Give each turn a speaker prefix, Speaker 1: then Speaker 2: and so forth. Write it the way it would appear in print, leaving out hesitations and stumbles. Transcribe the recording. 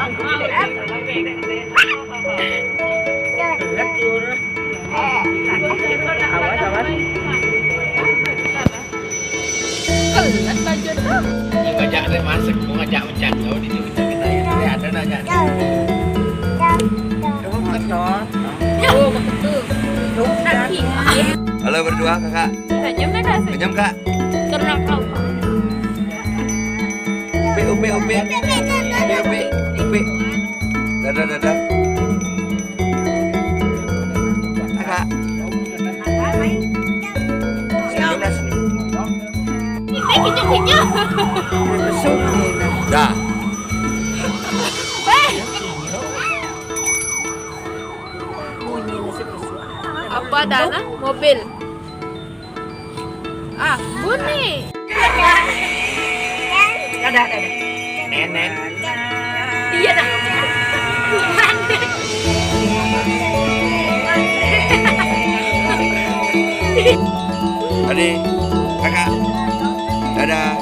Speaker 1: Awas, awas.
Speaker 2: Kelas baju tuh.
Speaker 3: Ngajak dia masuk, ngajak menjatuh di sini kita ada nanya.
Speaker 1: Coba keton.
Speaker 2: Oh, betul. Nanti.
Speaker 3: Halo berdua kakak,
Speaker 2: Senyum dah dah.
Speaker 3: kenyam kak?
Speaker 2: Karena kau.
Speaker 3: Upi. Dadah. Kakak, senyum dah sini.
Speaker 2: Kicuk.
Speaker 1: Besok nih.
Speaker 3: Dah.
Speaker 2: Apa dana? Mobil. Bunyi.
Speaker 1: Dadah.
Speaker 3: Nenek.
Speaker 2: Iya dah.
Speaker 3: Adik, kakak, dadah.